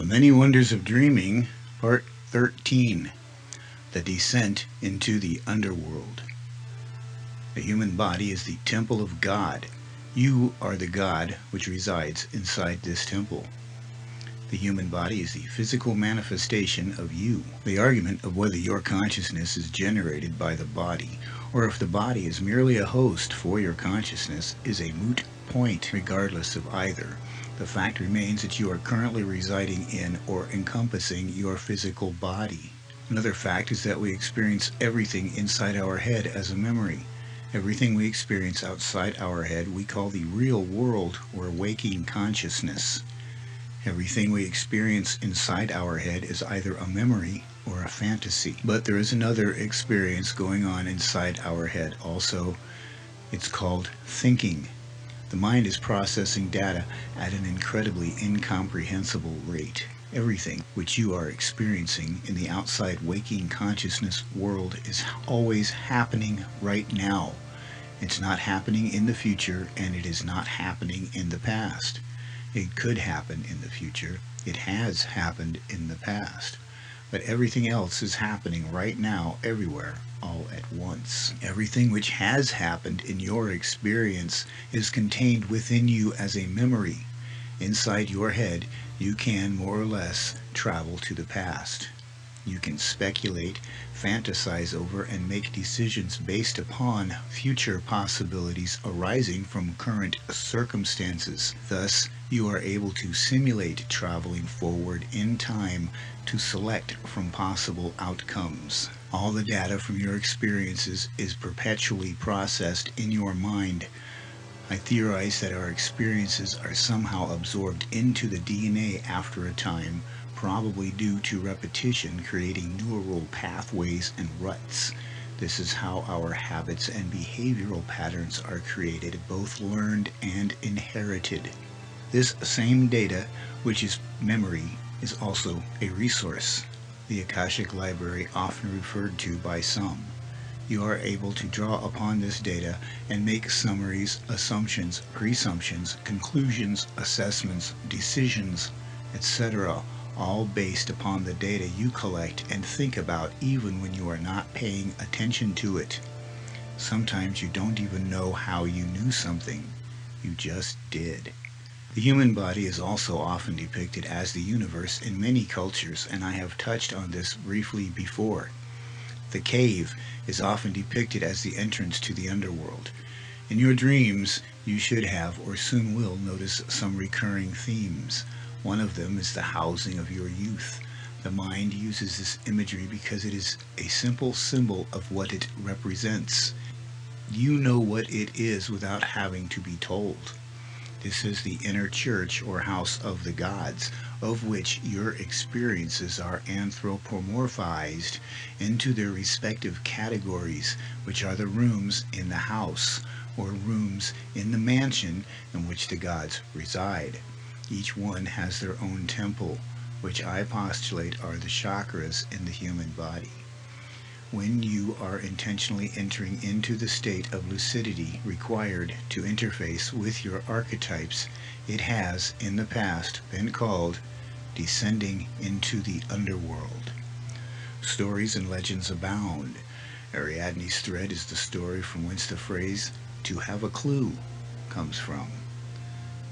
Many Wonders of Dreaming, Part 13, The Descent into the Underworld. The human body is the temple of God. You are the God which resides inside this temple. The human body is the physical manifestation of you. The argument of whether your consciousness is generated by the body, or if the body is merely a host for your consciousness, is a moot point regardless of either. The fact remains that you are currently residing in or encompassing your physical body. Another fact is that we experience everything inside our head as a memory. Everything we experience outside our head we call the real world or waking consciousness. Everything we experience inside our head is either a memory or a fantasy. But there is another experience going on inside our head also. It's called thinking. The mind is processing data at an incredibly incomprehensible rate. Everything which you are experiencing in the outside waking consciousness world is always happening right now. It's not happening in the future, and it is not happening in the past. It could happen in the future. It has happened in the past. But everything else is happening right now, everywhere, all at once. Everything which has happened in your experience is contained within you as a memory. Inside your head, you can more or less travel to the past. You can speculate, fantasize over, and make decisions based upon future possibilities arising from current circumstances. Thus, you are able to simulate traveling forward in time to select from possible outcomes. All the data from your experiences is perpetually processed in your mind. I theorize that our experiences are somehow absorbed into the DNA after a time, probably due to repetition creating neural pathways and ruts. This is how our habits and behavioral patterns are created, both learned and inherited. This same data, which is memory, is also a resource, the Akashic Library often referred to by some. You are able to draw upon this data and make summaries, assumptions, presumptions, conclusions, assessments, decisions, etc., all based upon the data you collect and think about even when you are not paying attention to it. Sometimes you don't even know how you knew something. You just did. The human body is also often depicted as the universe in many cultures, and I have touched on this briefly before. The cave is often depicted as the entrance to the underworld. In your dreams, you should have or soon will notice some recurring themes. One of them is the housing of your youth. The mind uses this imagery because it is a simple symbol of what it represents. You know what it is without having to be told. This is the inner church or house of the gods, of which your experiences are anthropomorphized into their respective categories, which are the rooms in the house, or rooms in the mansion in which the gods reside. Each one has their own temple, which I postulate are the chakras in the human body. When you are intentionally entering into the state of lucidity required to interface with your archetypes, it has, in the past, been called descending into the underworld. Stories and legends abound. Ariadne's thread is the story from whence the phrase, "to have a clue," comes from.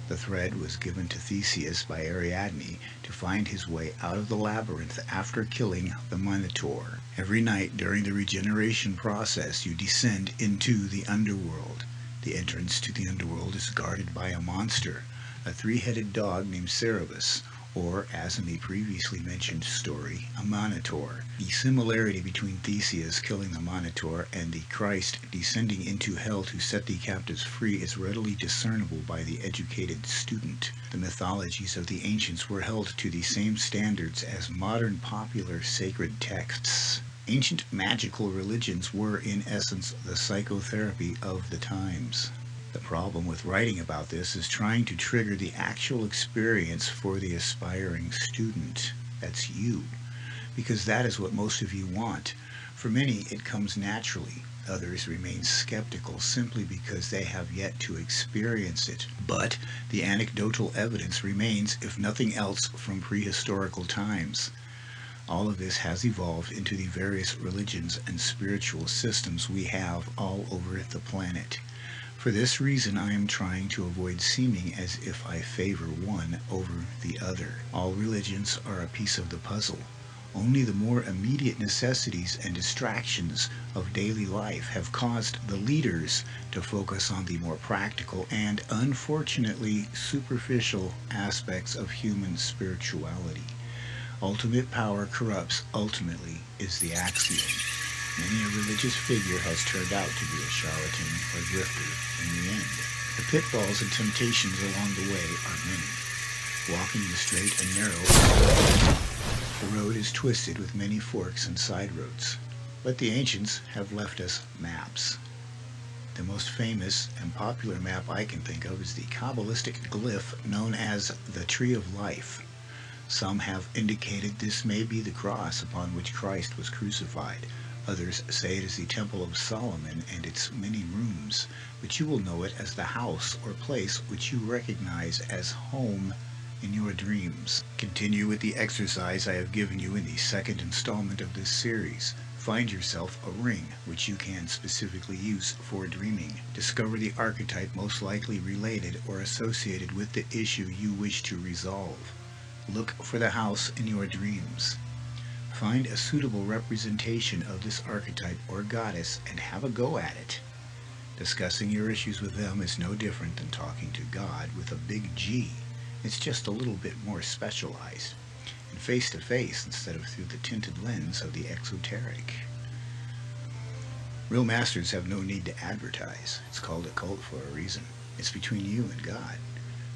The thread was given to Theseus by Ariadne to find his way out of the labyrinth after killing the Minotaur. Every night during the regeneration process, you descend into the underworld. The entrance to the underworld is guarded by a monster, a three-headed dog named Cerberus, or, as in the previously mentioned story, a Minotaur. The similarity between Theseus killing the Minotaur and the Christ descending into hell to set the captives free is readily discernible by the educated student. The mythologies of the ancients were held to the same standards as modern popular sacred texts. Ancient magical religions were, in essence, the psychotherapy of the times. The problem with writing about this is trying to trigger the actual experience for the aspiring student. That's you. Because that is what most of you want. For many, it comes naturally. Others remain skeptical simply because they have yet to experience it. But the anecdotal evidence remains, if nothing else, from prehistorical times. All of this has evolved into the various religions and spiritual systems we have all over the planet. For this reason, I am trying to avoid seeming as if I favor one over the other. All religions are a piece of the puzzle. Only the more immediate necessities and distractions of daily life have caused the leaders to focus on the more practical and, unfortunately, superficial aspects of human spirituality. Ultimate power corrupts ultimately is the axiom. Many a religious figure has turned out to be a charlatan or grifter in the end. The pitfalls and temptations along the way are many. Walking the straight and narrow, the road is twisted with many forks and side roads. But the ancients have left us maps. The most famous and popular map I can think of is the Kabbalistic glyph known as the Tree of Life. Some have indicated this may be the cross upon which Christ was crucified. Others say it is the Temple of Solomon and its many rooms, but you will know it as the house or place which you recognize as home in your dreams. Continue with the exercise I have given you in the second installment of this series. Find yourself a ring which you can specifically use for dreaming. Discover the archetype most likely related or associated with the issue you wish to resolve. Look for the house in your dreams. Find a suitable representation of this archetype or goddess and have a go at it. Discussing your issues with them is no different than talking to God with a big G. It's just a little bit more specialized, and face to face instead of through the tinted lens of the exoteric. Real masters have no need to advertise. It's called a cult for a reason. It's between you and God.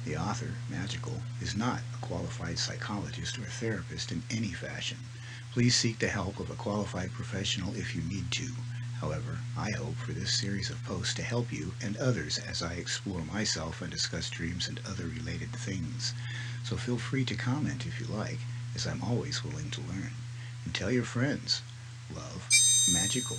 The author, Magical, is not a qualified psychologist or therapist in any fashion. Please seek the help of a qualified professional if you need to. However, I hope for this series of posts to help you and others as I explore myself and discuss dreams and other related things. So feel free to comment if you like, as I'm always willing to learn. And tell your friends. Love, Magical.